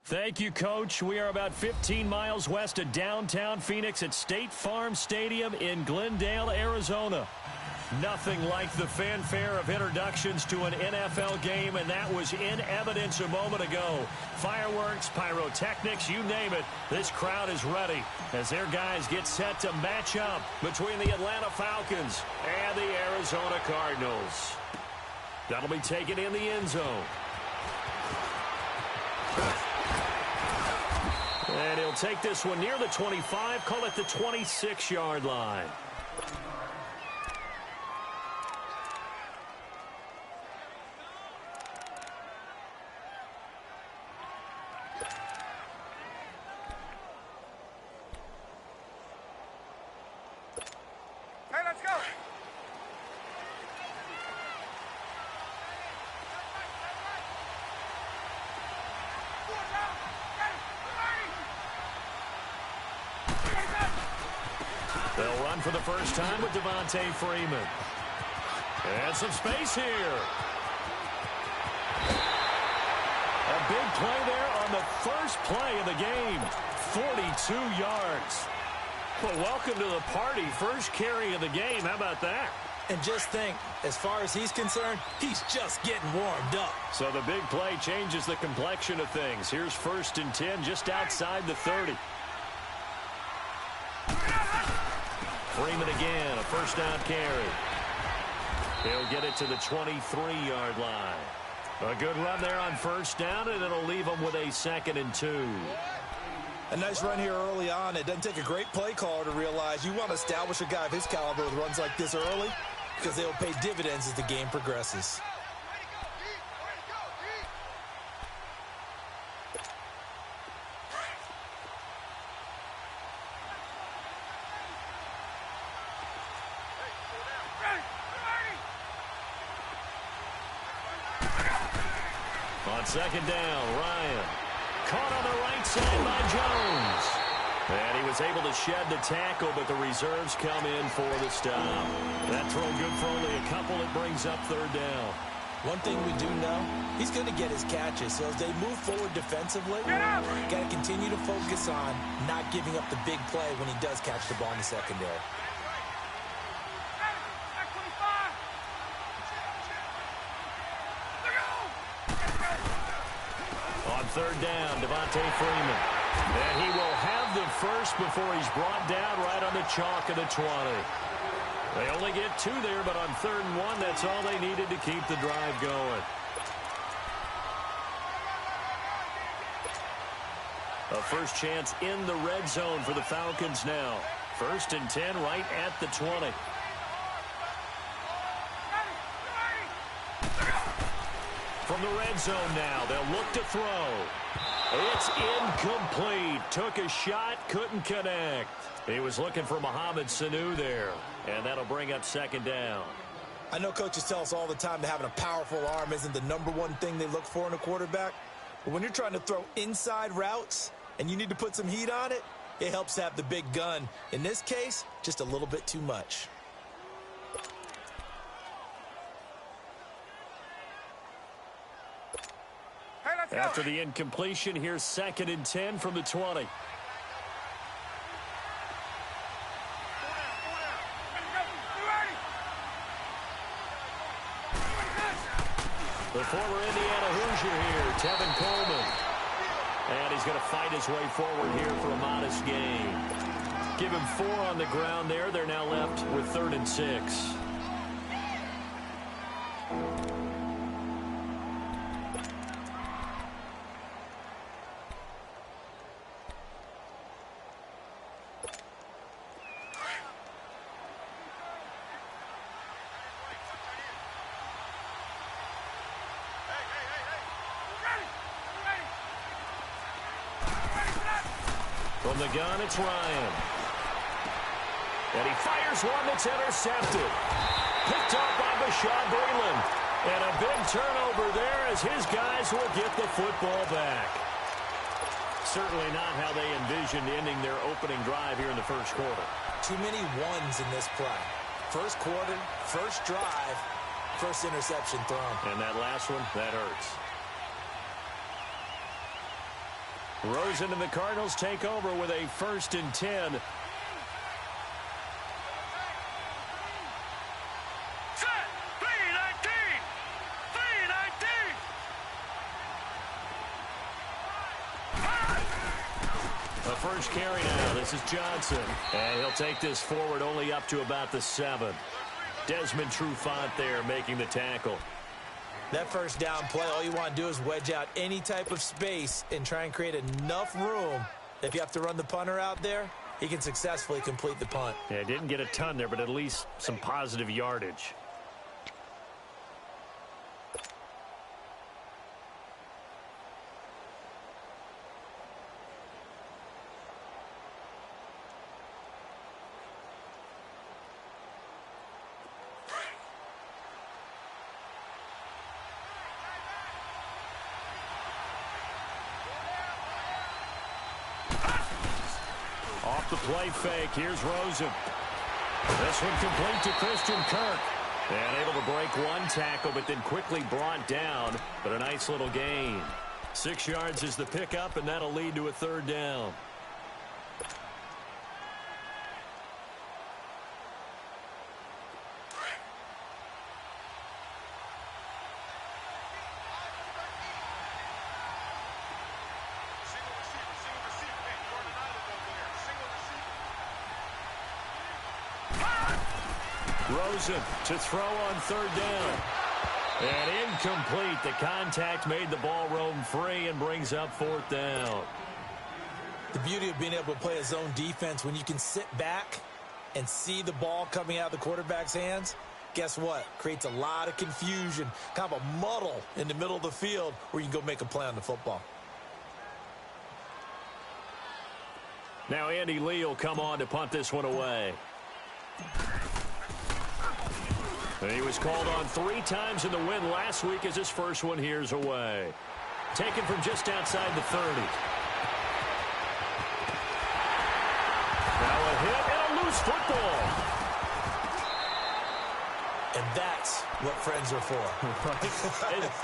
Thank you, Coach. We are about 15 miles west of downtown Phoenix at State Farm Stadium in Glendale, Arizona. Nothing like the fanfare of introductions to an NFL game, and that was in evidence a moment ago. Fireworks, pyrotechnics, you name it, this crowd is ready as their guys get set to match up between the Atlanta Falcons and the Arizona Cardinals. That'll be taken in the end zone. And he'll take this one near the 25, call it the 26-yard line. Hey, let's go. They'll run for the first time with Devontae Freeman. And some space here. A big play there on the first play of the game. 42 yards. Well, welcome to the party. First carry of the game. How about that? And just think, as far as he's concerned, he's just getting warmed up. So the big play changes the complexion of things. Here's 1st and 10 just outside the 30. Freeman again, a first down carry. He'll get it to the 23-yard line. A good run there on first down, and it'll leave him with a 2nd and 2. A nice run here early on. It doesn't take a great play caller to realize you want to establish a guy of his caliber with runs like this early because they'll pay dividends as the game progresses. On 2nd down, Ryan. Caught on the right side by Jones. And he was able to shed the tackle, but the reserves come in for the stop. That throw good for only a couple. It brings up 3rd down. One thing we do know, he's going to get his catches. So as they move forward defensively, got to continue to focus on not giving up the big play when he does catch the ball in the secondary. On 3rd down, Devontae Freeman. And he will have the first before he's brought down right on the chalk of the 20. They only get 2 there, but on 3rd and 1, that's all they needed to keep the drive going. A first chance in the red zone for the Falcons now. 1st and 10 right at the 20. From the red zone now, they'll look to throw. It's incomplete. Took a shot, couldn't connect. He was looking for Mohamed Sanu there, and that'll bring up 2nd down. I know coaches tell us all the time that having a powerful arm isn't the #1 thing they look for in a quarterback. But when you're trying to throw inside routes and you need to put some heat on it, it helps to have the big gun. In this case, just a little bit too much. After the incompletion, here's 2nd and 10 from the 20. The former Indiana Hoosier here, Tevin Coleman. And he's going to fight his way forward here for a modest gain. Give him 4 on the ground there. They're now left with 3rd and 6. From the gun, it's Ryan. And he fires one that's intercepted. Picked off by Bashaud Breeland. And a big turnover there as his guys will get the football back. Certainly not how they envisioned ending their opening drive here in the first quarter. Too many ones in this play. First quarter, first drive, first interception thrown. And that last one, that hurts. Rosen and the Cardinals take over with a 1st and 10. The first carry now. This is Johnson. And he'll take this forward only up to about the 7. Desmond Trufant there making the tackle. That first down play, all you want to do is wedge out any type of space and try and create enough room. If you have to run the punter out there, he can successfully complete the punt. Yeah, didn't get a ton there, but at least some positive yardage. Off the play fake, here's Rosen. This one complete to Christian Kirk. And able to break one tackle, but then quickly brought down. But a nice little gain. 6 yards is the pickup, and that'll lead to a 3rd down. Rosen to throw on 3rd down. And incomplete. The contact made the ball roam free and brings up 4th down. The beauty of being able to play a zone defense when you can sit back and see the ball coming out of the quarterback's hands, guess what? Creates a lot of confusion, kind of a muddle in the middle of the field where you can go make a play on the football. Now Andy Lee will come on to punt this one away. And he was called on 3 times in the win last week as his first one here's away. Taken from just outside the 30. Now a hit and a loose football. And that's what friends are for.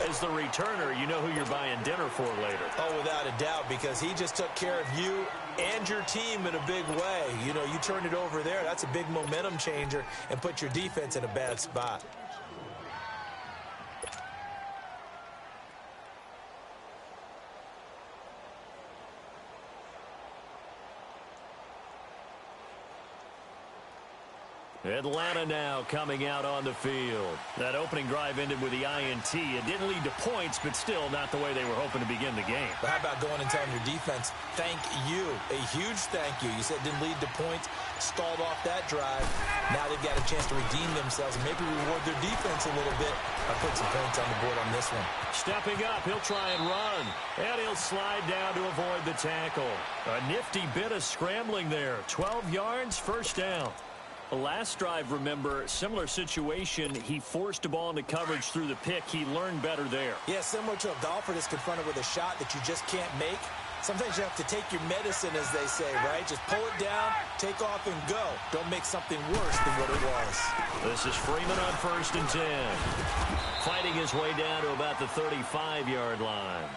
As the returner, you know who you're buying dinner for later. Oh, without a doubt, because he just took care of you and your team in a big way. You know, you turn it over there, that's a big momentum changer and put your defense in a bad spot. Atlanta now coming out on the field. That opening drive ended with the INT. It didn't lead to points, but still not the way they were hoping to begin the game. But how about going and telling your defense, thank you, a huge thank you. You said it didn't lead to points, stalled off that drive. Now they've got a chance to redeem themselves and maybe reward their defense a little bit by putting some points on the board on this one. Stepping up, he'll try and run. And he'll slide down to avoid the tackle. A nifty bit of scrambling there. 12 yards, 1st down. The last drive, remember, similar situation. He forced the ball into coverage through the pick. He learned better there. Yeah, similar to a golfer that's confronted with a shot that you just can't make. Sometimes you have to take your medicine, as they say, right? Just pull it down, take off, and go. Don't make something worse than what it was. This is Freeman on 1st and 10. Fighting his way down to about the 35-yard line.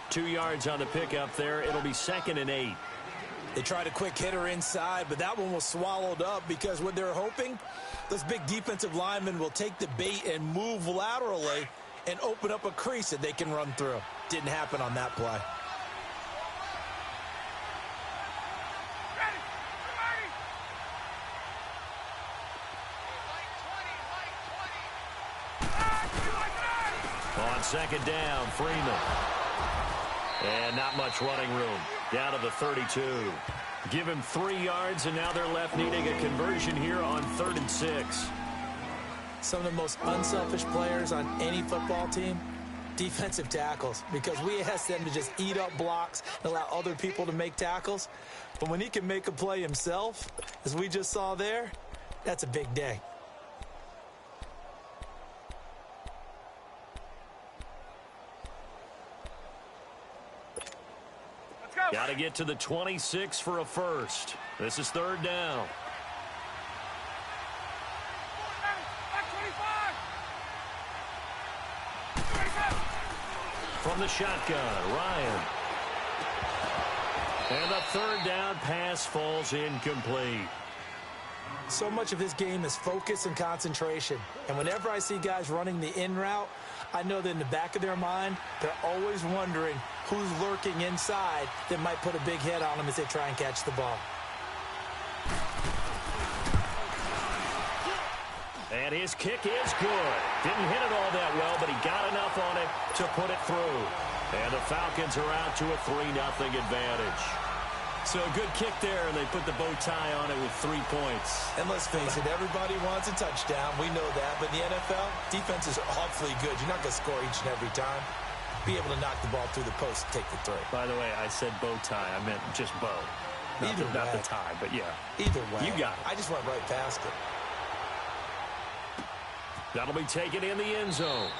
2 yards on the pickup there. It'll be 2nd and 8. They tried a quick hitter inside, but that one was swallowed up because what they're hoping, those big defensive linemen will take the bait and move laterally and open up a crease that they can run through. Didn't happen on that play. On 2nd down, Freeman. And not much running room. Down to the 32. Give him 3 yards, and now they're left needing a conversion here on 3rd and 6. Some of the most unselfish players on any football team, defensive tackles, because we ask them to just eat up blocks and allow other people to make tackles. But when he can make a play himself, as we just saw there, that's a big day. Got to get to the 26 for a first. This is 3rd down. From the shotgun, Ryan. And the third down pass falls incomplete. So much of this game is focus and concentration. And whenever I see guys running the in route, I know that in the back of their mind, they're always wondering who's lurking inside that might put a big hit on them as they try and catch the ball. And his kick is good. Didn't hit it all that well, but he got enough on it to put it through. And the Falcons are out to a 3-0 advantage. So a good kick there, and they put the bow tie on it with 3 points. And let's face it, everybody wants a touchdown. We know that. But in the NFL, defenses are awfully good. You're not going to score each and every time. Be able to knock the ball through the post and take the throw. By the way, I said bow tie. I meant just bow. Not the tie, but yeah. Either way. You got it. I just went right past it. That'll be taken in the end zone.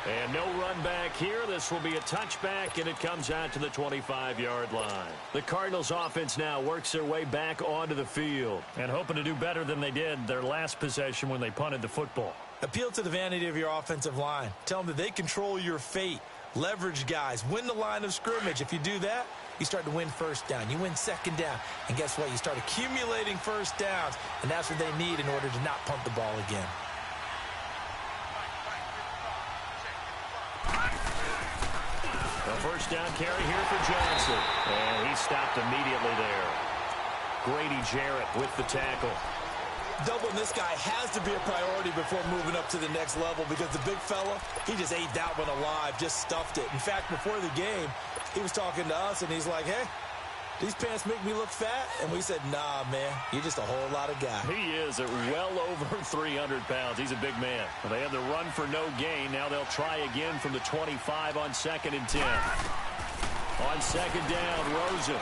And no run back here. This will be a touchback, and it comes out to the 25-yard line. The Cardinals offense now works their way back onto the field and hoping to do better than they did their last possession when they punted the football. Appeal to the vanity of your offensive line. Tell them that they control your fate. Leverage guys. Win the line of scrimmage. If you do that, you start to win first down. You win second down. And guess what? You start accumulating first downs, and that's what they need in order to not punt the ball again. The first down carry here for Johnson. And he stopped immediately there. Grady Jarrett with the tackle. Doubling this guy has to be a priority before moving up to the next level because the big fella, he just ate that one alive, just stuffed it. In fact, before the game, he was talking to us, and he's like, hey, these pants make me look fat? And we said, nah, man, you're just a whole lot of guy. He is at well over 300 pounds. He's a big man. Well, they had the run for no gain. Now they'll try again from the 25 on 2nd and 10. On 2nd down, Rosen.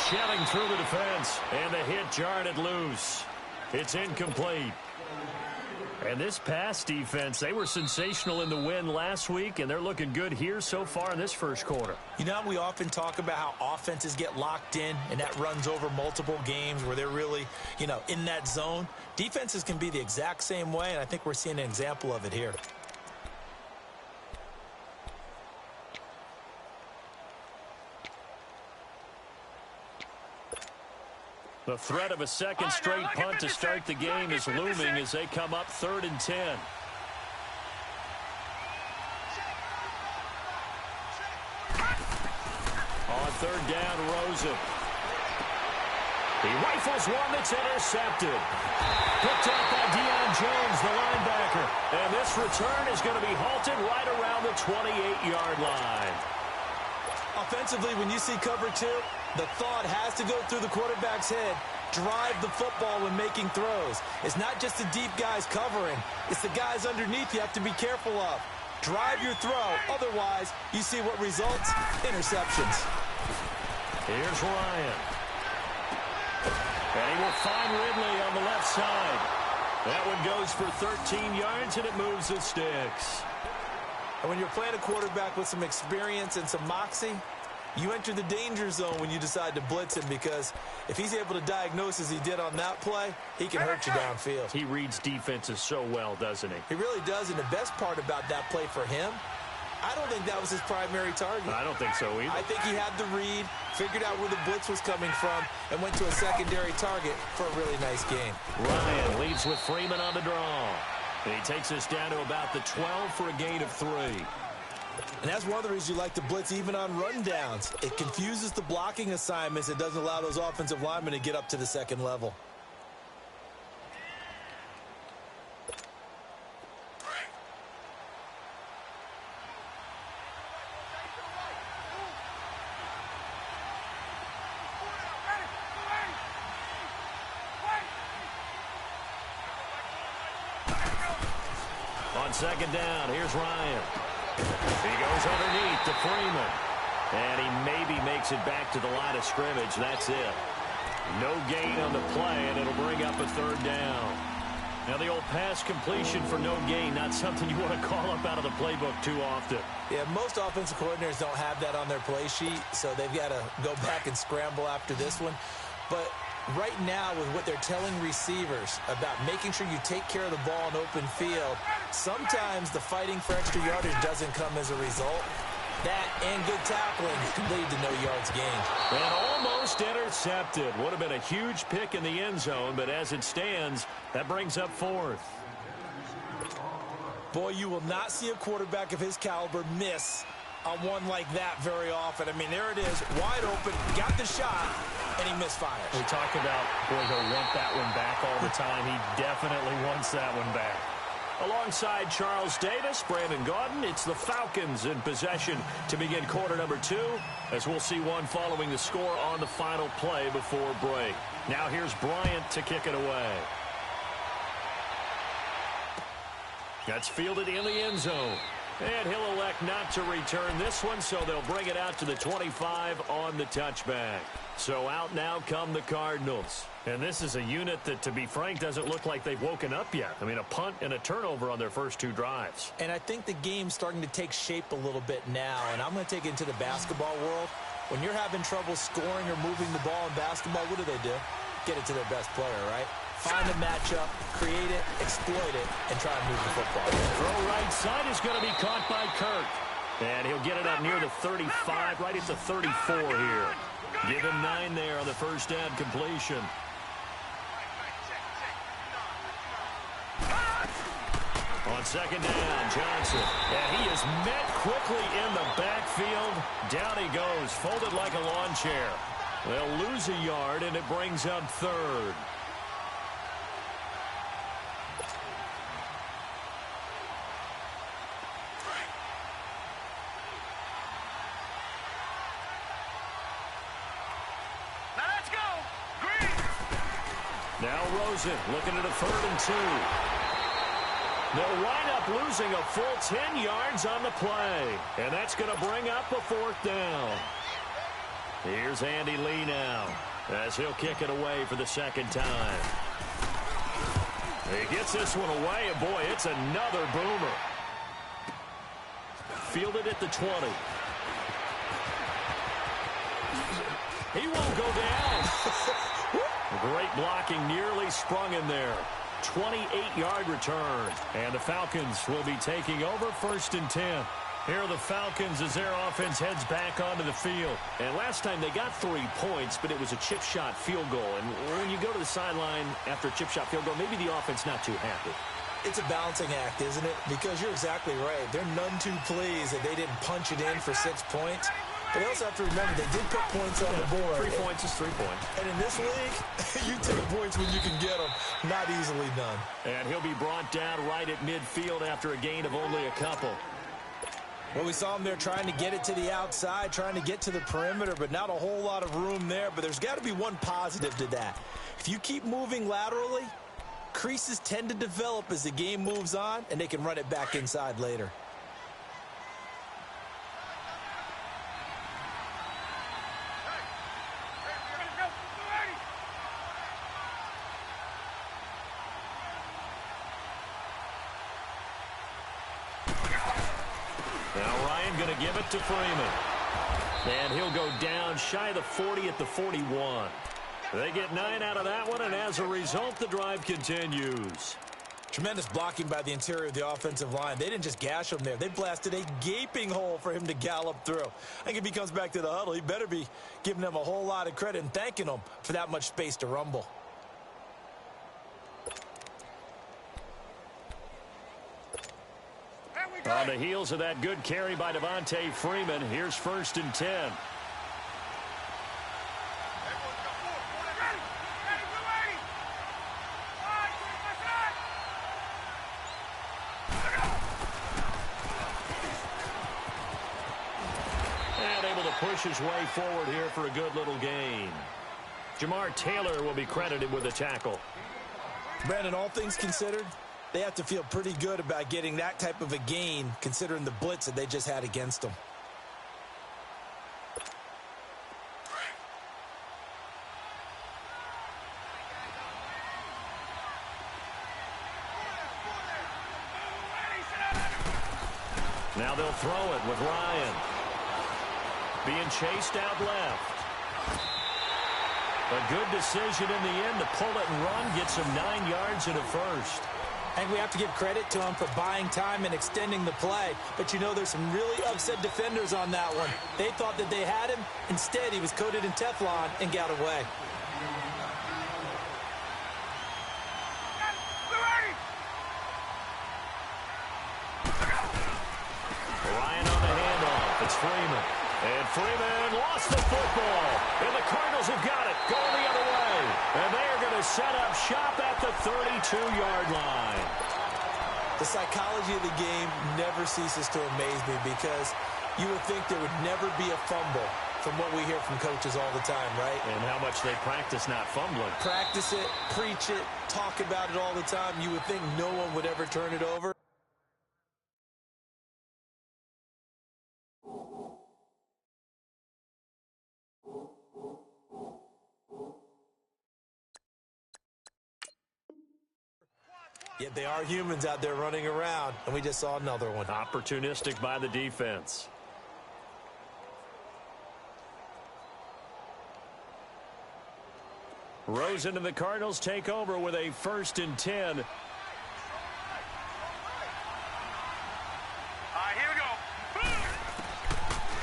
Shelling through the defense, and the hit jarred it loose. It's incomplete. And this pass defense, they were sensational in the win last week, and they're looking good here so far in this first quarter. You know, we often talk about how offenses get locked in, and that runs over multiple games where they're really, in that zone. Defenses can be the exact same way, and I think we're seeing an example of it here. The threat of a second straight punt to start the game is looming as they come up 3rd and 10. On 3rd down, Rosen. He rifles one that's intercepted. Picked up by Deion Jones, the linebacker. And this return is going to be halted right around the 28-yard line. Offensively, when you see cover 2, the thought has to go through the quarterback's head. Drive the football when making throws. It's not just the deep guys covering. It's the guys underneath you have to be careful of. Drive your throw. Otherwise, you see what results? Interceptions. Here's Ryan. And he will find Ridley on the left side. That one goes for 13 yards, and it moves the sticks. And when you're playing a quarterback with some experience and some moxie, you enter the danger zone when you decide to blitz him, because if he's able to diagnose as he did on that play, he can hurt you downfield. He reads defenses so well, doesn't he? He really does, and the best part about that play for him, I don't think that was his primary target. I don't think so either. I think he had the read, figured out where the blitz was coming from, and went to a secondary target for a really nice game. Ryan leads with Freeman on the draw. And he takes us down to about the 12 for a gain of 3. And that's one of the reasons you like to blitz even on rundowns. It confuses the blocking assignments. It doesn't allow those offensive linemen to get up to the second level. On 2nd down, here's Ryan. He goes underneath to Freeman. And he maybe makes it back to the line of scrimmage. That's it. No gain on the play, and it'll bring up a 3rd down. Now, the old pass completion for no gain, not something you want to call up out of the playbook too often. Yeah, most offensive coordinators don't have that on their play sheet, so they've got to go back and scramble after this one. But right now, with what they're telling receivers about making sure you take care of the ball in open field, sometimes the fighting for extra yardage doesn't come as a result. That and good tackling could lead to no yards gained. And almost intercepted. Would have been a huge pick in the end zone, but as it stands, that brings up fourth. Boy, you will not see a quarterback of his caliber miss on one like that very often. I mean, there it is, wide open, got the shot, and he misfires. We talk about, boy, he'll want that one back all the time. He definitely wants that one back. Alongside Charles Davis, Brandon Gaudin, it's the Falcons in possession to begin quarter number 2, as we'll see one following the score on the final play before break. Now here's Bryant to kick it away. That's fielded in the end zone. And he'll elect not to return this one, so they'll bring it out to the 25 on the touchback. So out now come the Cardinals. And this is a unit that, to be frank, doesn't look like they've woken up yet. I mean, a punt and a turnover on their first 2 drives. And I think the game's starting to take shape a little bit now. And I'm going to take it into the basketball world. When you're having trouble scoring or moving the ball in basketball, what do? Get it to their best player, right? Find a matchup, create it, exploit it, and try and move the football. Throw right side is going to be caught by Kirk. And he'll get it up near the 35, right at the 34 here. Give him 9 there on the first down completion. On second down, Johnson. And he is met quickly in the backfield. Down he goes, folded like a lawn chair. They'll lose a yard, and it brings up 3rd. Now Rosen looking at a 3rd and 2. They'll wind up losing a full 10 yards on the play. And that's going to bring up a 4th down. Here's Andy Lee now as he'll kick it away for the 2nd time. He gets this one away, and boy, it's another boomer. Fielded at the 20. He won't go down. Great blocking, nearly sprung in there. 28-yard return. And the Falcons will be taking over 1st and 10. Here are the Falcons as their offense heads back onto the field. And last time they got 3 points, but it was a chip shot field goal. And when you go to the sideline after a chip shot field goal, maybe the offense not too happy. It's a balancing act, isn't it? Because you're exactly right. They're none too pleased that they didn't punch it in for 6 points. But they also have to remember they did put points on the board. 3 points is 3 points. And in this league, you take points when you can get them. Not easily done. And he'll be brought down right at midfield after a gain of only a couple. Well, we saw him there trying to get it to the outside, trying to get to the perimeter, but not a whole lot of room there. But there's got to be one positive to that. If you keep moving laterally, creases tend to develop as the game moves on, and they can run it back inside later. Going to give it to Freeman. And he'll go down shy of the 40 at the 41. They get 9 out of that one, and as a result, the drive continues. Tremendous blocking by the interior of the offensive line. They didn't just gash him there. They blasted a gaping hole for him to gallop through. I think if he comes back to the huddle, he better be giving them a whole lot of credit and thanking them for that much space to rumble. On the heels of that good carry by Devontae Freeman, here's 1st and 10. And able to push his way forward here for a good little gain. Jamar Taylor will be credited with a tackle. Brandon, all things considered, they have to feel pretty good about getting that type of a gain, considering the blitz that they just had against them. Now they'll throw it with Ryan. Being chased out left. A good decision in the end to pull it and run, gets him 9 yards and a first. I think we have to give credit to him for buying time and extending the play. But you know, there's some really upset defenders on that one. They thought that they had him. Instead, he was coated in Teflon and got away. Ryan on the handoff. It's Freeman. And Freeman lost the football. And the Cardinals have got it. Going the other way. And they are going to set up shop at the 32-yard line. The psychology of the game never ceases to amaze me because you would think there would never be a fumble from what we hear from coaches all the time, right? And how much they practice not fumbling. Practice it, preach it, talk about it all the time. You would think no one would ever turn it over. Yet they are humans out there running around, and we just saw another one. Opportunistic by the defense. Rosen and the Cardinals take over with a 1st and 10. All right, here we go.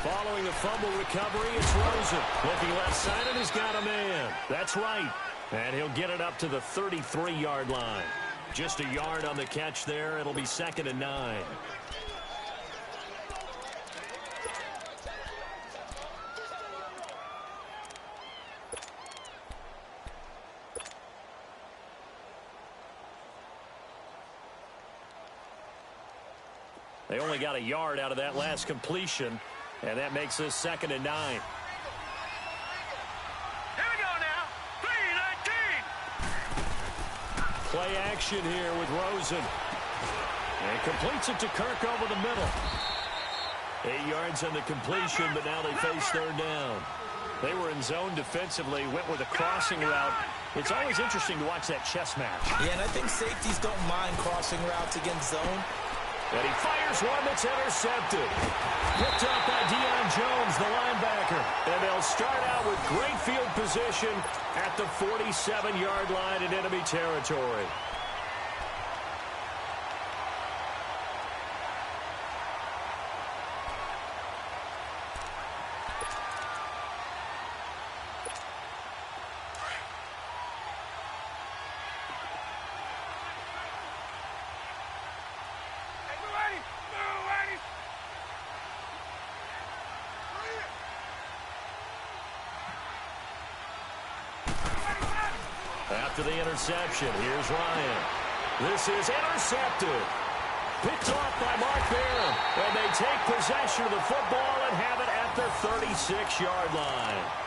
Following the fumble recovery, it's Rosen. Looking left side, and he's got a man. That's right. And he'll get it up to the 33-yard line. Just a yard on the catch there. It'll be 2nd and 9. They only got a yard out of that last completion, and that makes this 2nd and 9. Play action here with Rosen. And completes it to Kirk over the middle. 8 yards on the completion, but now they face 3rd down. They were in zone defensively, went with a crossing route. It's always interesting to watch that chess match. Yeah, and I think safeties don't mind crossing routes against zone. And he fires one that's intercepted. Picked up by Deion Jones, the linebacker. And they'll start out with great field position at the 47-yard line in enemy territory. After the interception, here's Ryan. This is intercepted. Picked off by Mark Barron. And they take possession of the football and have it at their 36-yard line.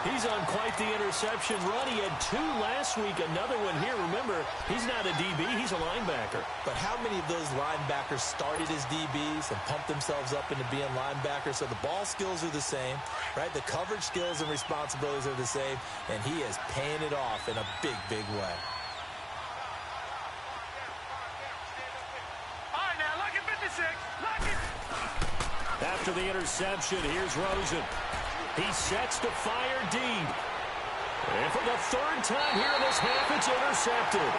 He's on quite the interception run. He had 2 last week, another one here. Remember, he's not a DB, he's a linebacker. But how many of those linebackers started as DBs and pumped themselves up into being linebackers? So the ball skills are the same, right? The coverage skills and responsibilities are the same, and he is paying it off in a big, big way. All right, now, look at 56. Look it. After the interception, here's Rosen. He sets to fire deep. And for the 3rd time here in this half, it's intercepted.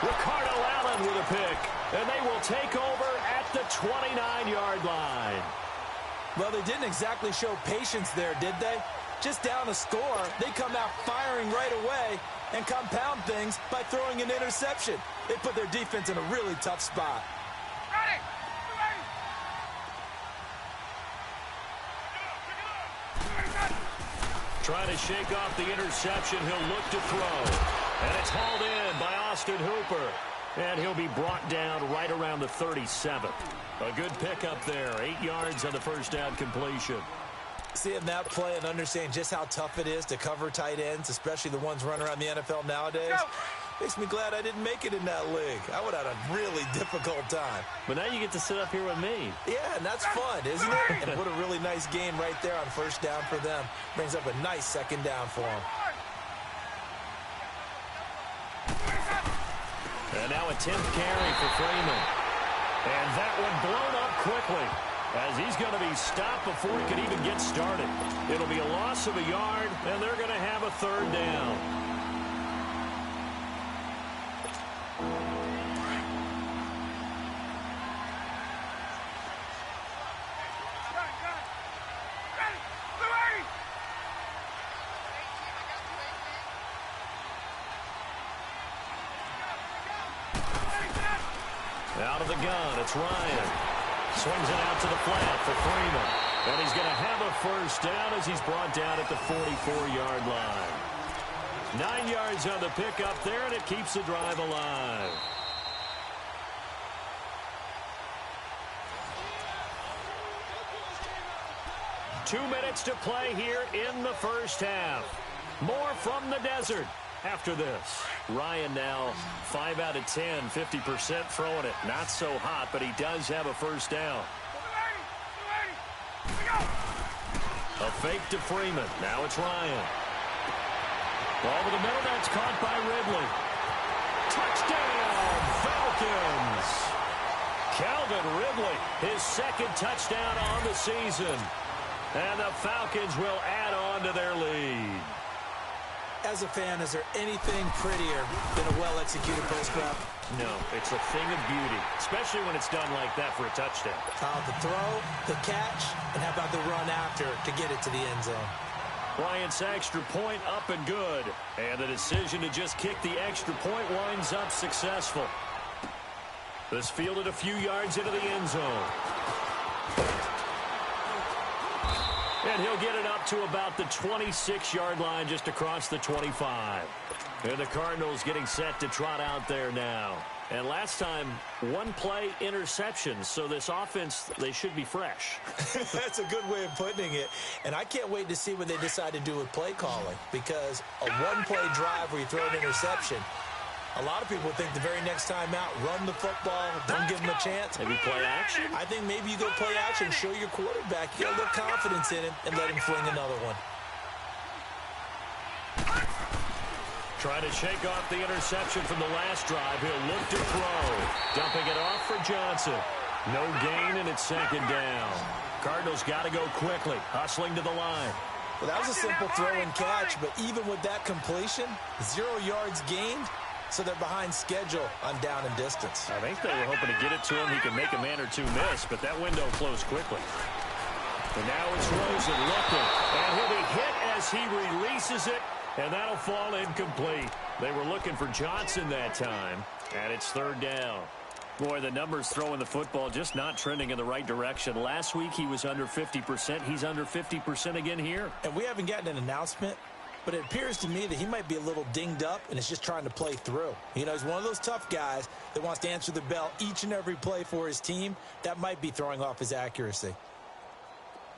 Ricardo Allen with a pick. And they will take over at the 29-yard line. Well, they didn't exactly show patience there, did they? Just down a score, they come out firing right away and compound things by throwing an interception. They put their defense in a really tough spot. Ready. Trying to shake off the interception. He'll look to throw. And it's hauled in by Austin Hooper. And he'll be brought down right around the 37. A good pickup there. 8 yards on the first down completion. Seeing that play and understanding just how tough it is to cover tight ends, especially the ones running around the NFL nowadays, makes me glad I didn't make it in that league. I would have had a really difficult time. But now you get to sit up here with me. Yeah, and that's fun, isn't it? And what a really nice game right there on first down for them. Brings up a nice 2nd down for them. And now a 10th carry for Freeman. And that one blown up quickly as he's going to be stopped before he can even get started. It'll be a loss of a yard, and they're going to have a 3rd down. the gun, it's Ryan. Swings it out to the flat for Freeman. And he's going to have a first down as he's brought down at the 44-yard line. 9 yards on the pickup there, and it keeps the drive alive. Two minutes to play here in the first half. More from the desert after this. Ryan now 5 out of 10, 50% throwing it. Not so hot, but he does have a first down. A fake to Freeman. Now it's Ryan. Ball to the middle. That's caught by Ridley. Touchdown, Falcons. Calvin Ridley, his second touchdown on the season. And the Falcons will add on to their lead. As a fan, is there anything prettier than a well-executed post route? No, it's a thing of beauty, especially when it's done like that for a touchdown. The throw, the catch, and how about the run after to get it to the end zone? Bryant's extra point up and good. And the decision to just kick the extra point winds up successful. This fielded a few yards into the end zone. And he'll get it up to about the 26-yard line just across the 25. And the Cardinals getting set to trot out there now. And last time, one play interception. So this offense, they should be fresh. That's a good way of putting it. And I can't wait to see what they decide to do with play calling. Because a one-play drive where you throw an interception, a lot of people think the very next time out, run the football, don't give them a chance. Maybe play action? I think maybe you go play action, show your quarterback, you got a little confidence in him, and let him fling another one. Trying to shake off the interception from the last drive. He'll look to throw. Dumping it off for Johnson. No gain, and it's second down. Cardinals got to go quickly, hustling to the line. Well, that was a simple throw and catch, but even with that completion, 0 yards gained. So they're behind schedule on down and distance. I think they were hoping to get it to him. He can make a man or two miss, but that window closed quickly. And now it's Rosen looking. And he'll be hit as he releases it, and that'll fall incomplete. They were looking for Johnson that time, and it's third down. Boy, the numbers throwing the football just not trending in the right direction. Last week he was under 50%. He's under 50% again here. And we haven't gotten an announcement, but it appears to me that he might be a little dinged up and is just trying to play through. You know, he's one of those tough guys that wants to answer the bell each and every play for his team. That might be throwing off his accuracy.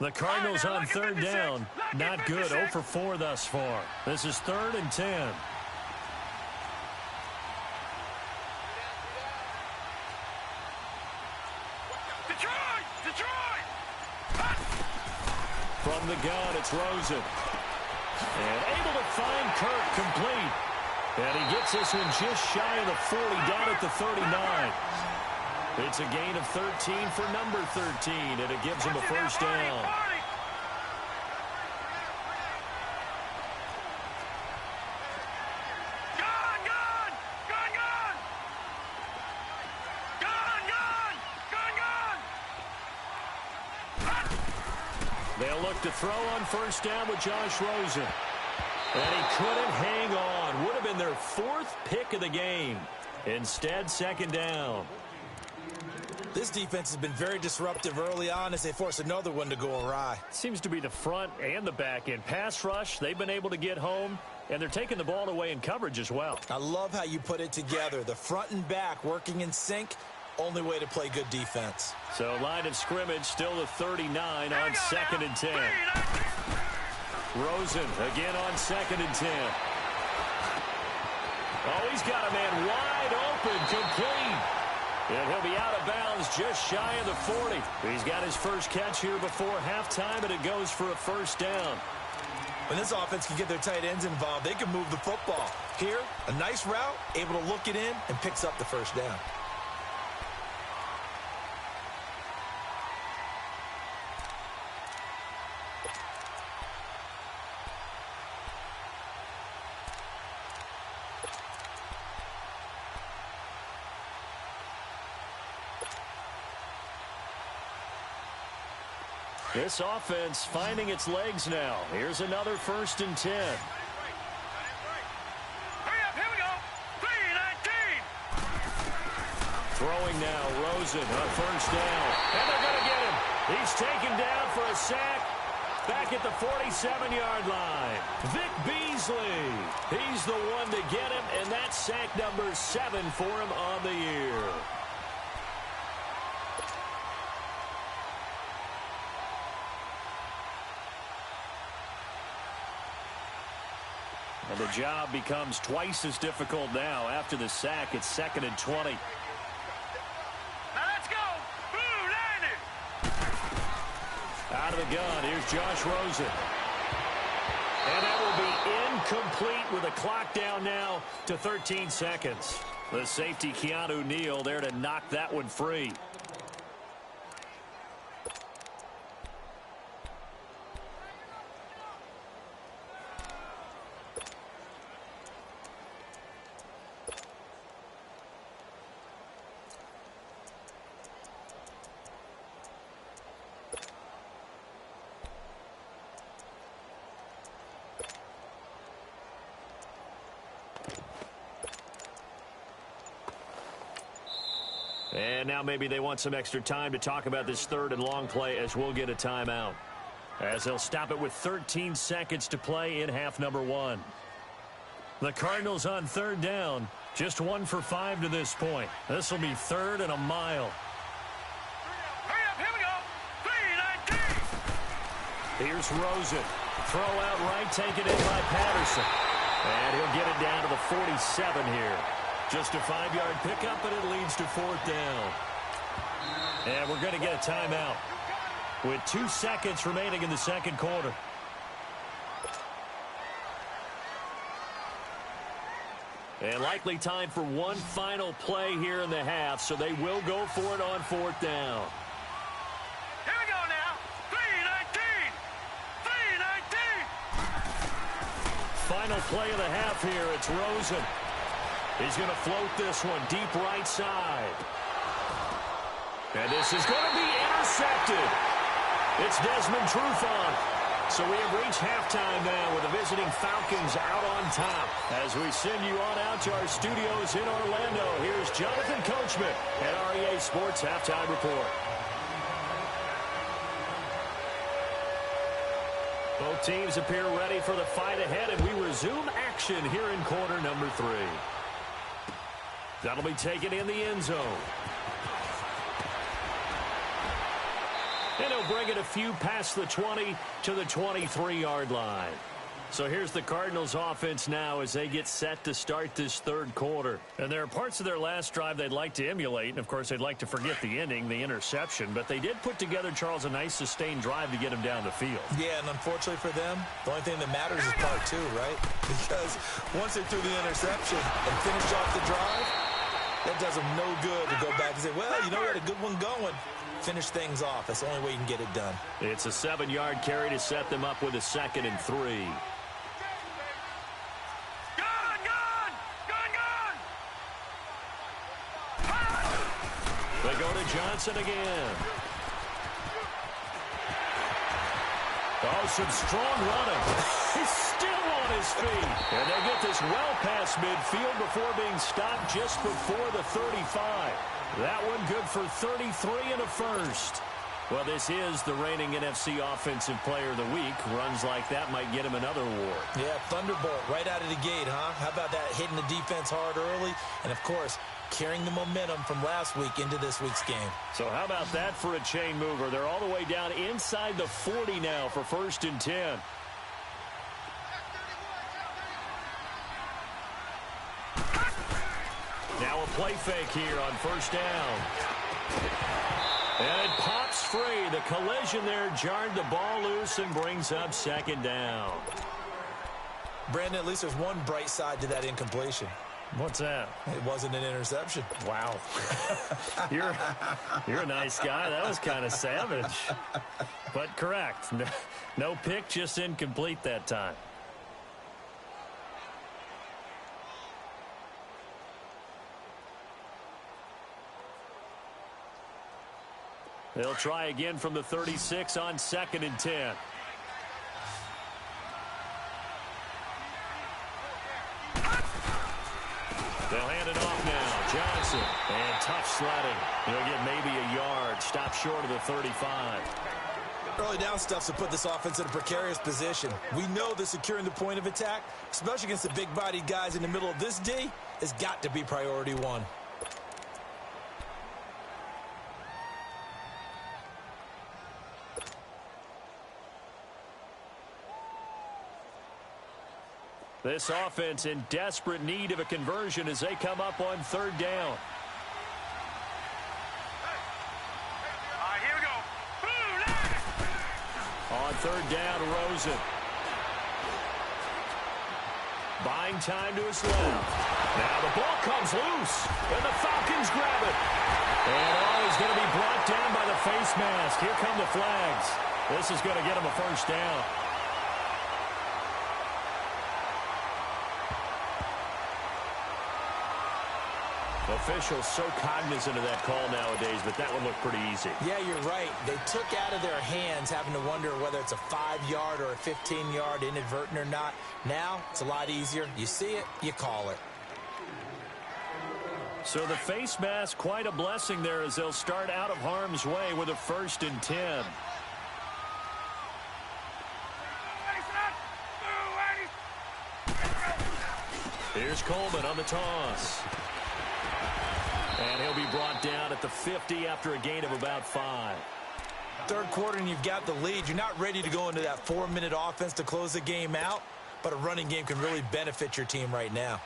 The Cardinals on third down. Not good. 0 for 4 thus far. This is 3rd and 10. Detroit! From the gun, it's Rosen. And able to find Kirk complete. And he gets this one just shy of the 40, down at the 39. It's a gain of 13 for number 13, and it gives him a first down. They'll look to throw on first down with Josh Rosen. And he couldn't hang on. Would have been their 4th pick of the game. Instead, second down. This defense has been very disruptive early on as they force another one to go awry. Seems to be the front and the back end. Pass rush, they've been able to get home, and they're taking the ball away in coverage as well. I love how you put it together. The front and back working in sync. Only way to play good defense. So line of scrimmage still the 39 on 2nd and 10. Rosen again on 2nd and 10. Oh, he's got a man wide open, complete. And he'll be out of bounds just shy of the 40. He's got his first catch here before halftime, and it goes for a first down. When this offense can get their tight ends involved, they can move the football. Here, a nice route, able to look it in, and picks up the first down. This offense finding its legs now. Here's another 1st and 10. Hurry up, here we go. 3-19. Throwing now, Rosen on first down. And they're going to get him. He's taken down for a sack back at the 47-yard line. Vic Beasley. He's the one to get him, and that's sack number 7 for him on the year. And the job becomes twice as difficult now. After the sack, it's 2nd and 20. Now let's go. Blue line it. Out of the gun, here's Josh Rosen. And that will be incomplete with a clock down now to 13 seconds. The safety, Keanu Neal, there to knock that one free. And now maybe they want some extra time to talk about this 3rd and long play as we'll get a timeout. As they'll stop it with 13 seconds to play in half number 1. The Cardinals on 3rd down. Just 1 for 5 to this point. This will be 3rd and a mile. Hurry up, here we go. 3-19. Here's Rosen. Throw out right, taken in by Patterson. And he'll get it down to the 47 here. Just a 5-yard pickup, and it leads to 4th down. And we're going to get a timeout with 2 seconds remaining in the 2nd quarter. And likely time for one final play here in the half, so they will go for it on 4th down. Here we go now. 3-19. 3-19. Final play of the half here. It's Rosen. He's going to float this one deep right side. And this is going to be intercepted. It's Desmond Trufant. So we have reached halftime now with the visiting Falcons out on top. As we send you on out to our studios in Orlando, here's Jonathan Coachman at REA Sports Halftime Report. Both teams appear ready for the fight ahead, and we resume action here in quarter number 3. That'll be taken in the end zone. And he'll bring it a few past the 20 to the 23-yard line. So here's the Cardinals offense now as they get set to start this 3rd quarter. And there are parts of their last drive they'd like to emulate. And, of course, they'd like to forget the ending, the interception. But they did put together, Charles, a nice sustained drive to get him down the field. Yeah, and unfortunately for them, the only thing that matters is part 2, right? Because once they threw the interception and finished off the drive, that does them no good to go back and say, well, you know, we had a good one going. Finish things off. That's the only way you can get it done. It's a 7-yard carry to set them up with a 2nd and 3. They go to Johnson again. Oh, some strong running. He's still on his feet. And they get this well past midfield before being stopped just before the 35. That one good for 33 and a first. Well, this is the reigning NFC Offensive Player of the Week. Runs like that might get him another award. Yeah, Thunderbolt right out of the gate, huh? How about that, hitting the defense hard early? And, of course, carrying the momentum from last week into this week's game. So how about that for a chain mover? They're all the way down inside the 40 now for 1st and 10. Now a play fake here on 1st down. And it pops free. The collision there jarred the ball loose and brings up 2nd down. Brandon, at least there's one bright side to that incompletion. What's that? It wasn't an interception. Wow. You're a nice guy. That was kind of savage. But correct. No pick, just incomplete that time. They'll try again from the 36 on 2nd and 10. They'll hand it off now. Wilson. And tough sledding. He'll get maybe a yard. Stop short of the 35. Early down stuff to put this offense in a precarious position. We know that securing the point of attack, especially against the big-bodied guys in the middle of this D, has got to be priority one. This offense in desperate need of a conversion as they come up on third down. Here we go. On third down, Rosen. Buying time to his left. Now the ball comes loose, and the Falcons grab it. And he's going to be brought down by the face mask. Here come the flags. This is going to get him a first down. Officials so cognizant of that call nowadays, but that one looked pretty easy. Yeah, you're right. They took out of their hands having to wonder whether it's a 5-yard or a 15-yard inadvertent or not. Now, it's a lot easier. You see it, you call it. So the face mask, quite a blessing there as they'll start out of harm's way with a 1st and 10. Here's Coleman on the toss. And he'll be brought down at the 50 after a gain of about 5. Third quarter and you've got the lead. You're not ready to go into that 4-minute offense to close the game out, but a running game can really benefit your team right now.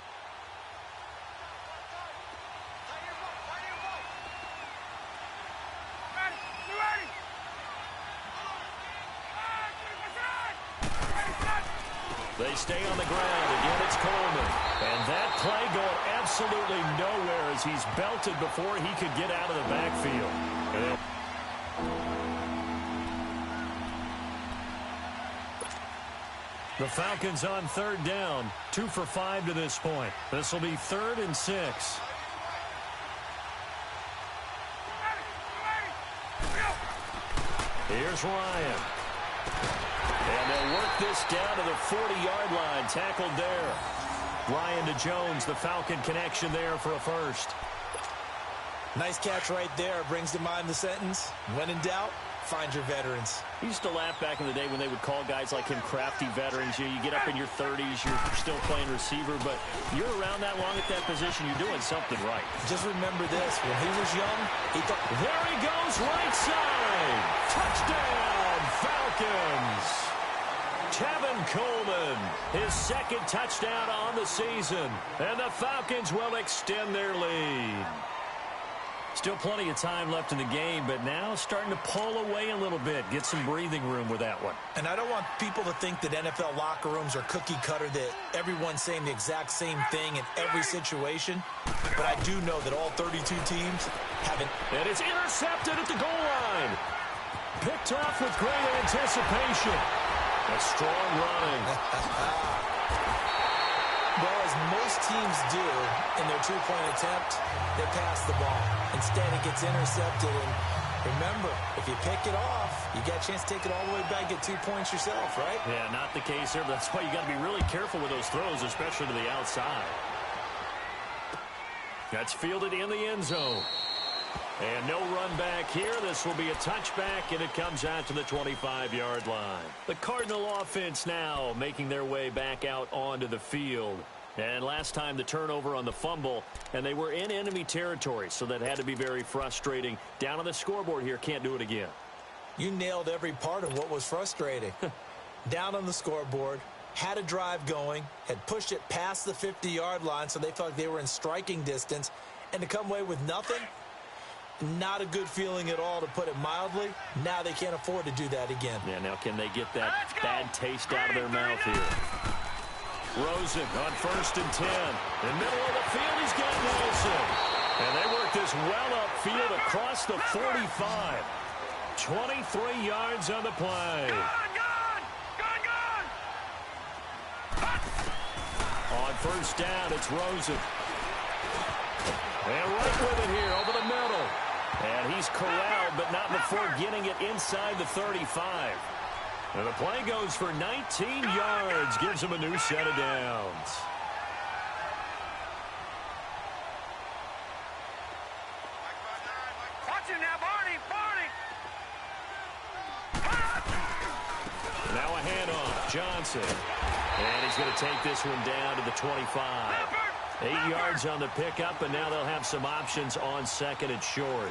They stay on the ground. Again, it's Coleman. And that play going absolutely nowhere as he's belted before he could get out of the backfield. The Falcons on third down. 2 for 5 to this point. This will be 3rd and 6. Here's Ryan. And they'll work this down to the 40-yard line. Tackled there. Ryan to Jones, the Falcon connection there for a first. Nice catch right there. Brings to mind the sentence, when in doubt, find your veterans. I used to laugh back in the day when they would call guys like him crafty veterans. You get up in your 30s, you're still playing receiver, but you're around that long at that position, you're doing something right. Just remember this, when he was young, he thought, there he goes, right side. Touchdown, Falcons. Tevin Coleman, his 2nd touchdown on the season, and the Falcons will extend their lead. Still plenty of time left in the game, but now starting to pull away a little bit, get some breathing room with that one. And I don't want people to think that NFL locker rooms are cookie cutter, that everyone's saying the exact same thing in every situation, but I do know that all 32 teams haven't. And it's intercepted at the goal line. Picked off with great anticipation. A strong running. Well, as most teams do in their 2-point attempt, they pass the ball. Instead, it gets intercepted. And remember, if you pick it off, you got a chance to take it all the way back, get 2 points yourself, right? Yeah, not the case there. But that's why you got to be really careful with those throws, especially to the outside. That's fielded in the end zone. And no run back here. This will be a touchback, and it comes out to the 25-yard line. The Cardinal offense now making their way back out onto the field. And last time the turnover on the fumble, and they were in enemy territory, so that had to be very frustrating. Down on the scoreboard here, can't do it again. You nailed every part of what was frustrating. Down on the scoreboard, had a drive going, had pushed it past the 50-yard line, so they felt like they were in striking distance, and to come away with nothing, not a good feeling at all, to put it mildly. Now they can't afford to do that again. Yeah, now can they get that bad taste out of their mouth here? Rosen on 1st and 10. In the middle of the field, he's got Wilson. And they work this well upfield across the 45. 23 yards on the play. On 1st down, it's Rosen. And right with it here, over the middle. And he's corralled, but not before getting it inside the 35. And the play goes for 19 yards, gives him a new set of downs. handoff. Johnson. And he's going to take this one down to the 25. 8 yards on the pickup, and now they'll have some options on second and short.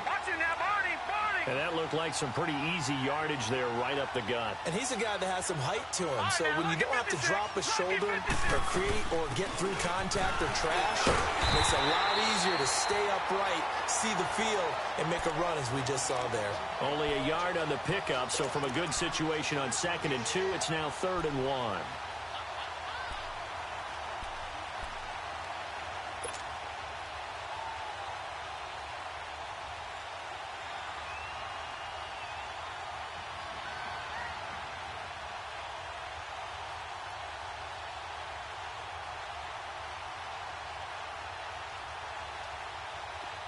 And that looked like some pretty easy yardage there right up the gut. And he's a guy that has some height to him, so when you don't have to drop a shoulder or create or get through contact or trash, it makes it a lot easier to stay upright, see the field, and make a run as we just saw there. Only a yard on the pickup, so from a good situation on 2nd and 2, it's now 3rd and 1.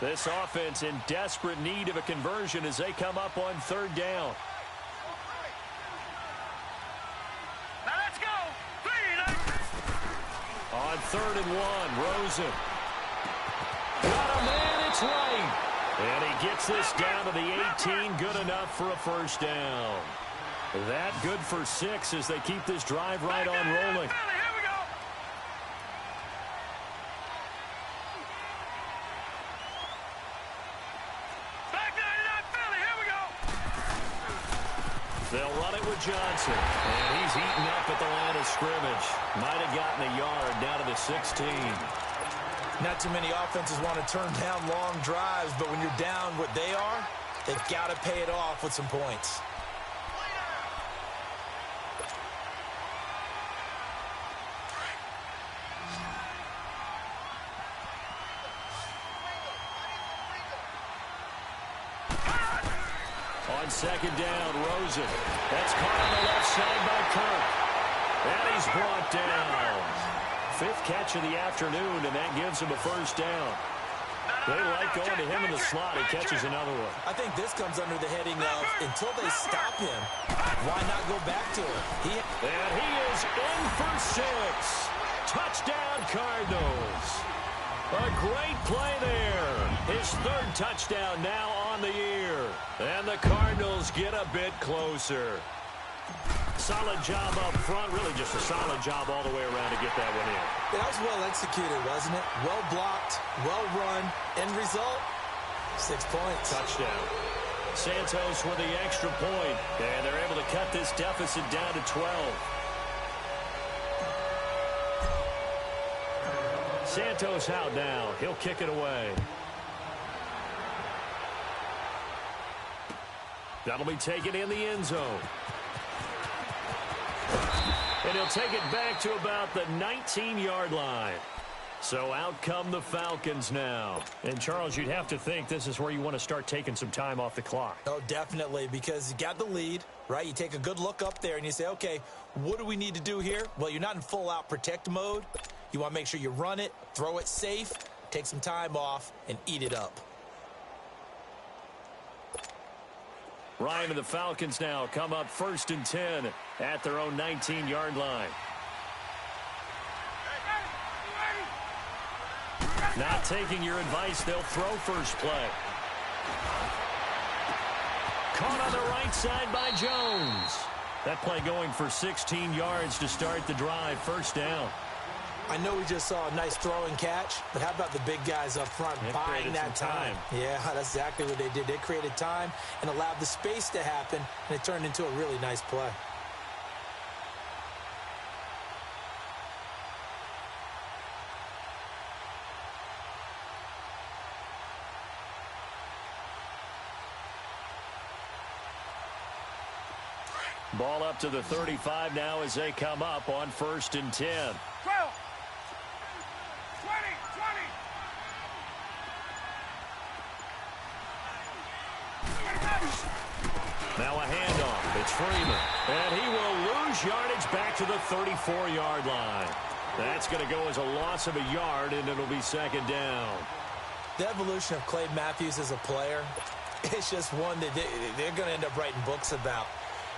This offense in desperate need of a conversion as they come up on 3rd down. Now let's go. On 3rd and 1, Rosen. Got a man, it's right. And he gets this down to the 18, good enough for a 1st down. That good for 6 as they keep this drive right on rolling. They'll run it with Johnson. And he's eaten up at the line of scrimmage. Might have gotten a yard down to the 16. Not too many offenses want to turn down long drives, but when you're down what they are, they've got to pay it off with some points. On 2nd down, Rosen. That's caught on the left side by Kirk. And he's brought down. 5th catch of the afternoon, and that gives him a 1st down. They like going to him in the slot. He catches another one. I think this comes under the heading of until they stop him, why not go back to him? And he is in for 6. Touchdown, Cardinals. A great play there. His 3rd touchdown now on the year. And the Cardinals get a bit closer. Solid job up front. Really just a solid job all the way around to get that one in. That was well executed, wasn't it? Well blocked, well run. End result, 6 points. Touchdown. Santos with the extra point. And they're able to cut this deficit down to 12. Santos out now. He'll kick it away. That'll be taken in the end zone. And he'll take it back to about the 19-yard line. So out come the Falcons now. And, Charles, you'd have to think this is where you want to start taking some time off the clock. Oh, definitely, because you got the lead, right? You take a good look up there and you say, okay, what do we need to do here? Well, you're not in full-out protect mode. You want to make sure you run it, throw it safe, take some time off, and eat it up. Ryan and the Falcons now come up 1st and 10 at their own 19-yard line. Not taking your advice, they'll throw first play. Caught on the right side by Jones. That play going for 16 yards to start the drive. 1st down. I know we just saw a nice throw and catch, but how about the big guys up front buying that time? Yeah, that's exactly what they did. They created time and allowed the space to happen, and it turned into a really nice play. Ball up to the 35 now as they come up on 1st and 10. 12, 20, 20. Now a handoff. It's Freeman. And he will lose yardage back to the 34-yard line. That's going to go as a loss of a yard, and it'll be 2nd down. The evolution of Clay Matthews as a player, it's just one that they're going to end up writing books about.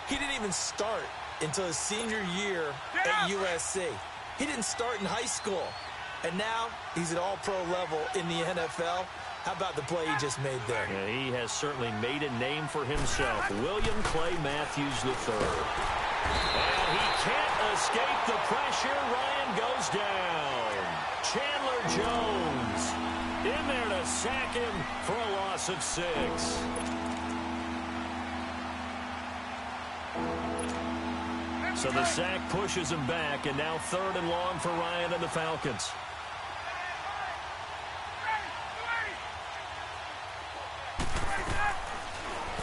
He didn't even start until his senior year at USC. He didn't start in high school. And now he's at all-pro level in the NFL. How about the play he just made there? Yeah, he has certainly made a name for himself. William Clay Matthews III. And he can't escape the pressure. Ryan goes down. Chandler Jones in there to sack him for a loss of 6. So the sack pushes him back, and now 3rd and long for Ryan and the Falcons.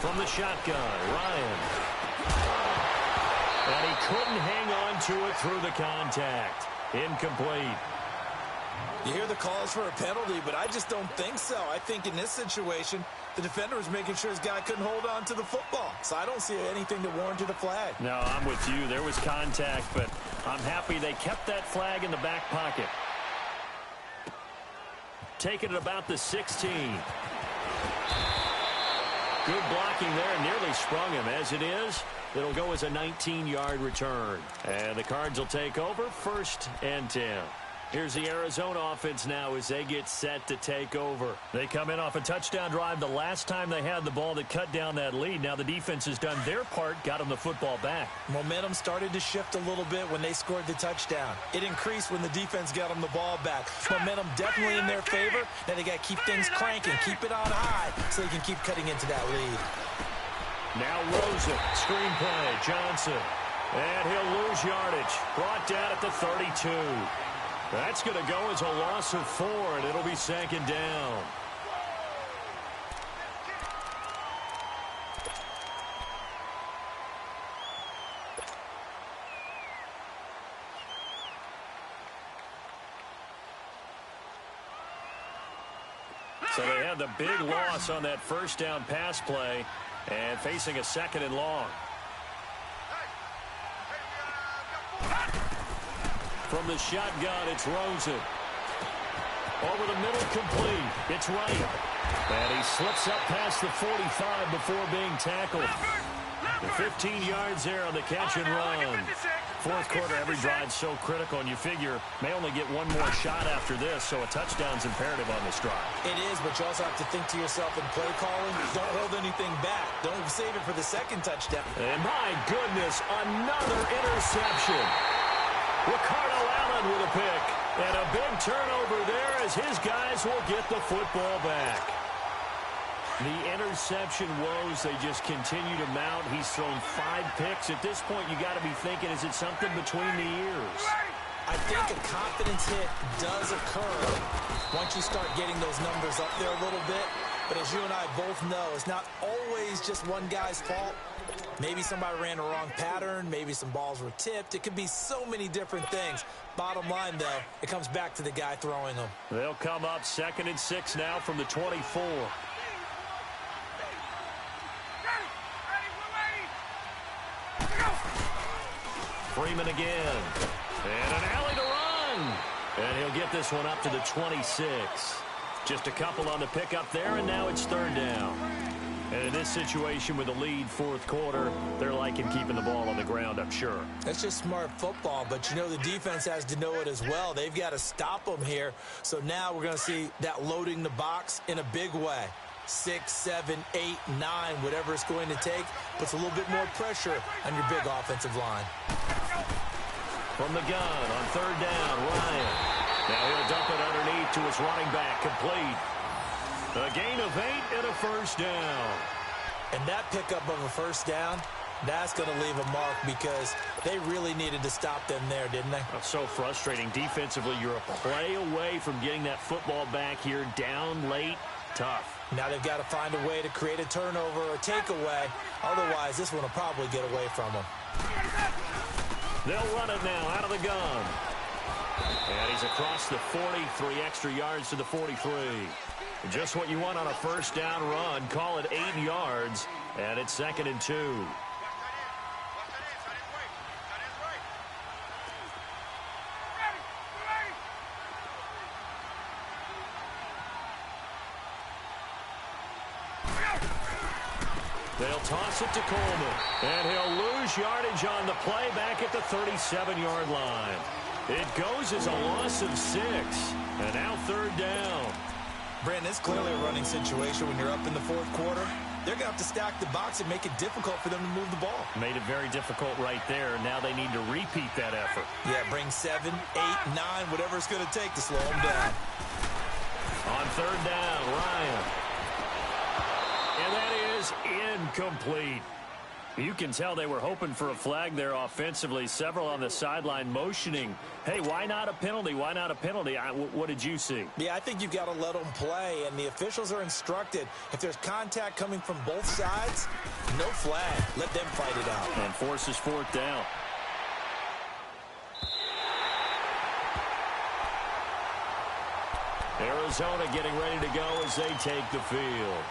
From the shotgun, Ryan. And he couldn't hang on to it through the contact. Incomplete. You hear the calls for a penalty, but I just don't think so. I think in this situation, the defender was making sure his guy couldn't hold on to the football. So I don't see anything that warranted a flag. No, I'm with you. There was contact, but I'm happy they kept that flag in the back pocket. Taking it about the 16. Good blocking there, nearly sprung him. As it is, it'll go as a 19-yard return. And the Cards will take over, 1st and 10. Here's the Arizona offense now as they get set to take over. They come in off a touchdown drive the last time they had the ball that cut down that lead. Now the defense has done their part, got them the football back. Momentum started to shift a little bit when they scored the touchdown. It increased when the defense got them the ball back. Momentum definitely in their favor. Now they got to keep things cranking, keep it on high so they can keep cutting into that lead. Now Rosen, screen play, Johnson. And he'll lose yardage. Brought down at the 32. That's going to go as a loss of 4, and it'll be 2nd down. So they had the big loss on that 1st down pass play and facing a 2nd and long. From the shotgun, it's Rosen. Over the middle, complete. It's Wright. And he slips up past the 45 before being tackled. 15 yards there on the catch and run. 4th quarter, every drive's so critical, and you figure may only get one more shot after this, so a touchdown's imperative on this drive. It is, but you also have to think to yourself in play calling, don't hold anything back. Don't save it for the 2nd touchdown. And my goodness, another interception. Ricardo Allen with a pick. And a big turnover there as his guys will get the football back. The interception woes, they just continue to mount. He's thrown 5 picks. At this point, you got to be thinking, is it something between the ears? I think a confidence hit does occur once you start getting those numbers up there a little bit. But as you and I both know, it's not always just one guy's fault. Maybe somebody ran a wrong pattern. Maybe some balls were tipped. It could be so many different things. Bottom line, though, it comes back to the guy throwing them. They'll come up 2nd and 6 now from the 24. Freeman again. And an alley to run. And he'll get this one up to the 26. Just a couple on the pickup there, and now it's 3rd down. And in this situation with the lead 4th quarter, they're liking keeping the ball on the ground, I'm sure. That's just smart football, but you know the defense has to know it as well. They've got to stop them here. So now we're going to see that loading the box in a big way. 6, 7, 8, 9, whatever it's going to take, puts a little bit more pressure on your big offensive line. From the gun on 3rd down, Ryan. Now he'll dump it underneath to his running back, complete. A gain of 8 and a 1st down. And that pickup of a 1st down, that's going to leave a mark because they really needed to stop them there, didn't they? That's so frustrating. Defensively, you're a play away from getting that football back here, down late, tough. Now they've got to find a way to create a turnover or takeaway. Otherwise, this one will probably get away from them. They'll run it now out of the gun. And he's across the 40, 3 extra yards to the 43. Just what you want on a 1st down run. Call it 8 yards, and it's 2nd and 2. They'll toss it to Coleman, and he'll lose yardage on the play back at the 37-yard line. It goes as a loss of 6, and now 3rd down. Brandon, it's clearly a running situation when you're up in the 4th quarter. they're going to have to stack the box and make it difficult for them to move the ball. Made it very difficult right there. Now they need to repeat that effort. Yeah, bring 7, 8, 9, whatever it's going to take to slow them down. On third down, Ryan. And that is incomplete. You can tell they were hoping for a flag there offensively. Several on the sideline motioning, hey, why not a penalty? Why not a penalty? What did you see? Yeah, I think you've got to let them play, and the officials are instructed. If there's contact coming from both sides, no flag. Let them fight it out. And forces fourth down. Arizona getting ready to go as they take the field.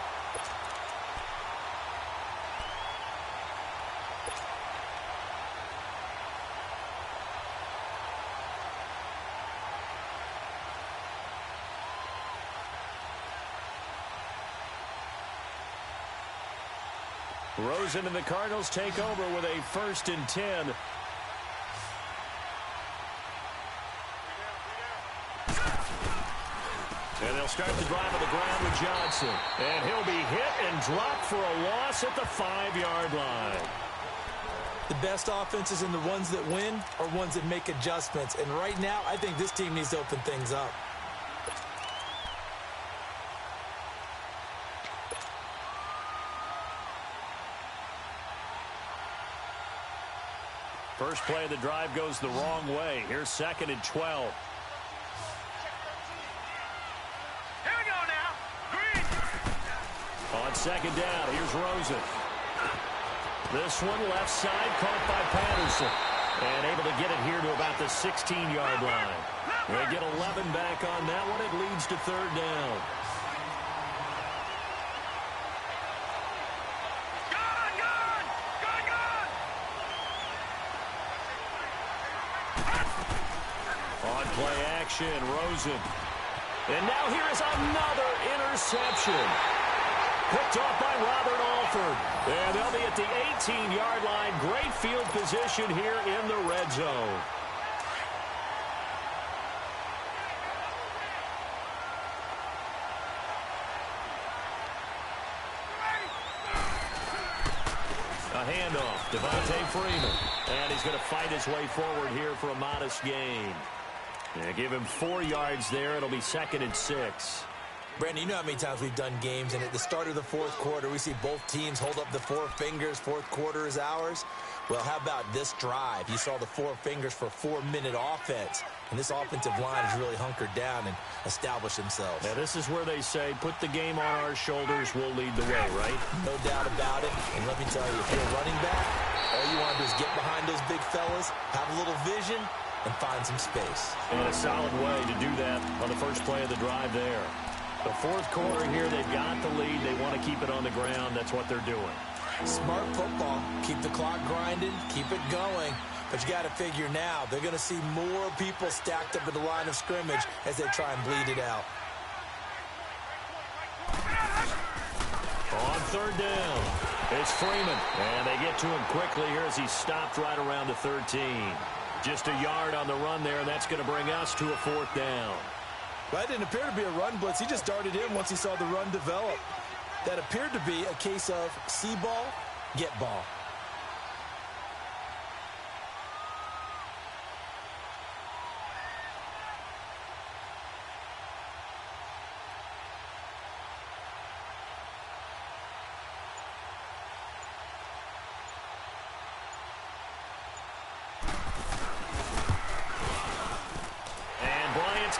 Rosen and the Cardinals take over with a 1st and 10. And they'll start the drive on the ground with Johnson. And he'll be hit and dropped for a loss at the 5-yard line. The best offenses and the ones that win are ones that make adjustments. And right now, I think this team needs to open things up. First play of the drive goes the wrong way. Here's 2nd and 12. Here we go now. Green. On 2nd down, here's Rosen. This one left side caught by Patterson. And able to get it here to about the 16-yard line. They get 11 back on that one. It leads to 3rd down. On play action, Rosen. And now here is another interception. Picked off by Robert Alford. And they'll be at the 18-yard line. Great field position here in the red zone. A handoff, Devontae Freeman. And he's going to fight his way forward here for a modest gain. And give him 4 yards there. It'll be 2nd and 6. Brandon, you know how many times we've done games, and at the start of the 4th quarter, we see both teams hold up the 4 fingers. 4th quarter is ours. Well, how about this drive? You saw the 4 fingers for 4-minute offense. And this offensive line has really hunkered down and established themselves. Now, this is where they say, put the game on our shoulders, we'll lead the way, right? No doubt about it. And let me tell you, if you're a running back, all you want to do is get behind those big fellas, have a little vision, and find some space. And a solid way to do that on the first play of the drive there. The 4th quarter here, they've got the lead. They want to keep it on the ground. That's what they're doing. Smart football. Keep the clock grinding. Keep it going. But you got to figure now, they're going to see more people stacked up at the line of scrimmage as they try and bleed it out. On 3rd down, it's Freeman. And they get to him quickly here as he stopped right around the 13. Just a yard on the run there, and that's going to bring us to a 4th down. Well, that didn't appear to be a run blitz. He just darted in once he saw the run develop. That appeared to be a case of see ball, get ball.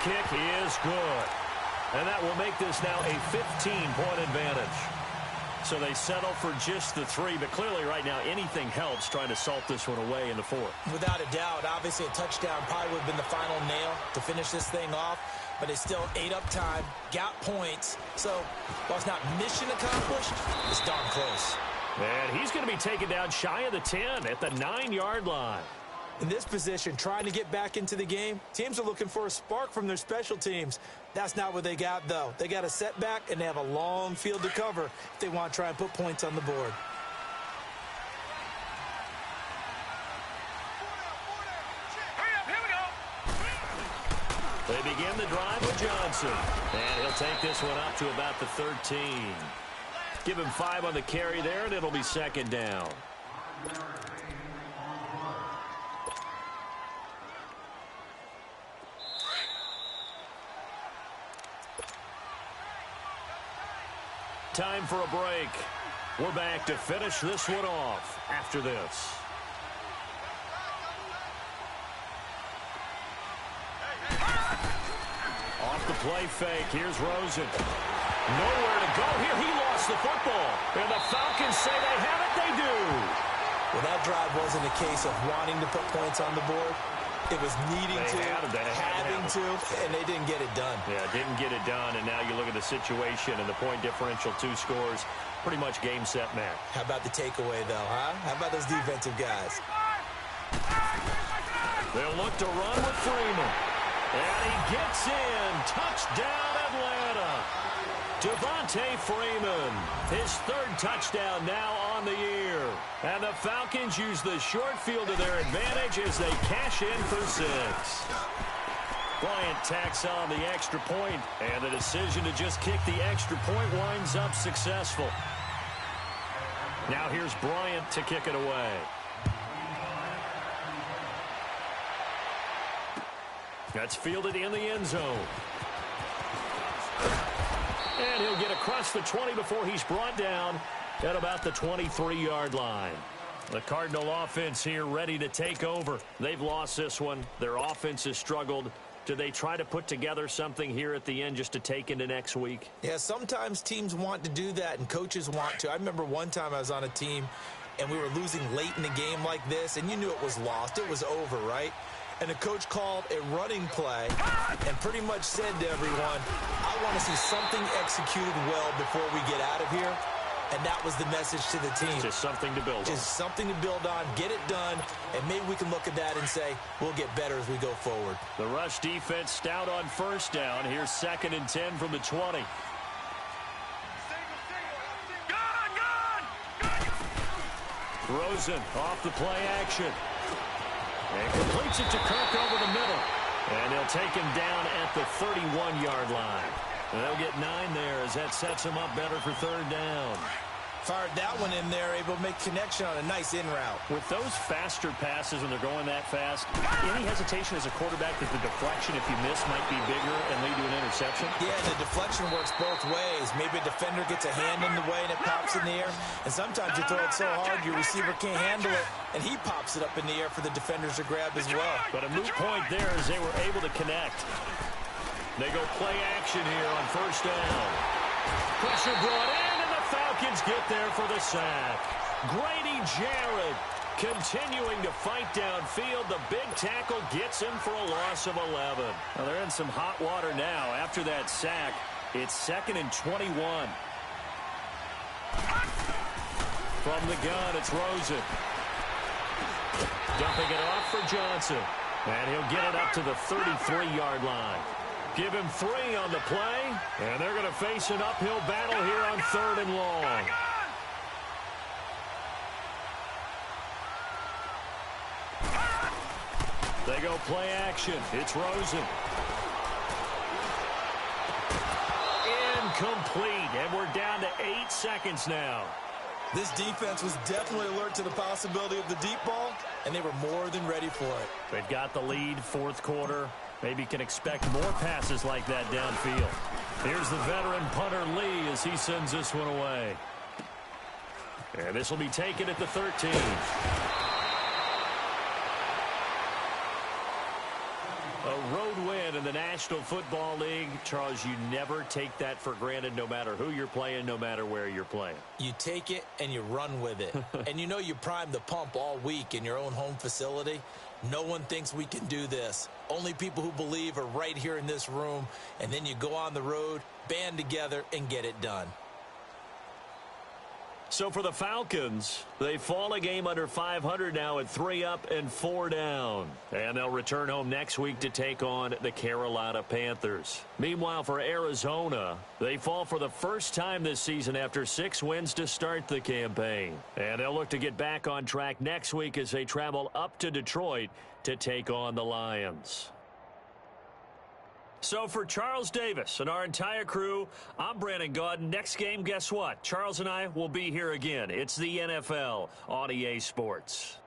Kick is good. And that will make this now a 15-point advantage. So they settle for just the 3, but clearly right now anything helps trying to salt this one away in the 4th. Without a doubt, obviously a touchdown probably would have been the final nail to finish this thing off, but it still ate up time, got points. So while it's not mission accomplished, it's darn close. And he's going to be taken down shy of the 10 at the 9-yard line. In this position, trying to get back into the game, teams are looking for a spark from their special teams. That's not what they got, though. They got a setback, and they have a long field to cover if they want to try and put points on the board. Hurry up, here we go. They begin the drive with Johnson. And he'll take this one up to about the 13. Give him 5 on the carry there, and it'll be second down. Time for a break. We're back to finish this one off after this. Off the play fake. Here's Rosen. Nowhere to go here. He lost the football. And the Falcons say they have it. They do. Well, that drive wasn't a case of wanting to put points on the board. It was needing having to, and they didn't get it done. Yeah, didn't get it done, and now you look at the situation and the point differential, 2 scores, pretty much game, set, match. How about the takeaway, though, huh? How about those defensive guys? They'll look to run with Freeman. And he gets in. Touchdown, Atlanta. Devontae Freeman, his 3rd touchdown now on the year. And the Falcons use the short field to their advantage as they cash in for 6. Bryant tacks on the extra point, and the decision to just kick the extra point winds up successful. Now here's Bryant to kick it away. That's fielded in the end zone. And he'll get across the 20 before he's brought down at about the 23-yard line. The Cardinal offense here ready to take over. They've lost this one. Their offense has struggled. Do they try to put together something here at the end just to take into next week? Yeah, sometimes teams want to do that and coaches want to. I remember one time I was on a team and we were losing late in the game like this, and you knew it was lost. It was over, right? And the coach called a running play and pretty much said to everyone, I want to see something executed well before we get out of here. And that was the message to the team. Just something to build on. Just something to build on, get it done, and maybe we can look at that and say, we'll get better as we go forward. The rush defense stout on 1st down. Here's 2nd and 10 from the 20. Rosen off the play action. And completes it to Kirk over the middle. And they'll take him down at the 31-yard line. And they'll get 9 there as that sets him up better for 3rd down. Fired that one in there, able to make connection on a nice in route. With those faster passes when they're going that fast, any hesitation as a quarterback that the deflection, if you miss, might be bigger and lead to an interception? Yeah, the deflection works both ways. Maybe a defender gets a hand in the way and it pops in the air. And sometimes you throw it so hard your receiver can't handle it, and he pops it up in the air for the defenders to grab as well. But a moot point there as they were able to connect. They go play action here on 1st down. Pressure brought in. Falcons get there for the sack. Grady Jarrett continuing to fight downfield. The big tackle gets him for a loss of 11. Now they're in some hot water now. After that sack, it's 2nd and 21. From the gun, it's Rosen. Dumping it off for Johnson. And he'll get it up to the 33-yard line. Give him 3 on the play, and they're going to face an uphill battle here on 3rd and long. They go play action. It's Rosen. Incomplete, and we're down to 8 seconds now. This defense was definitely alert to the possibility of the deep ball, and they were more than ready for it. They've got the lead, 4th quarter. Maybe can expect more passes like that downfield. Here's the veteran punter Lee as he sends this one away. And this will be taken at the 13. A road win in the National Football League. Charles, you never take that for granted no matter who you're playing, no matter where you're playing. You take it and you run with it. And you know you primed the pump all week in your own home facility. No one thinks we can do this. Only people who believe are right here in this room. And then you go on the road, band together, and get it done. So for the Falcons, they fall a game under 500 now at 3 up and 4 down. And they'll return home next week to take on the Carolina Panthers. Meanwhile, for Arizona, they fall for the first time this season after 6 wins to start the campaign. And they'll look to get back on track next week as they travel up to Detroit to take on the Lions. So for Charles Davis and our entire crew, I'm Brandon Gaudin. Next game, guess what? Charles and I will be here again. It's the NFL on EA Sports.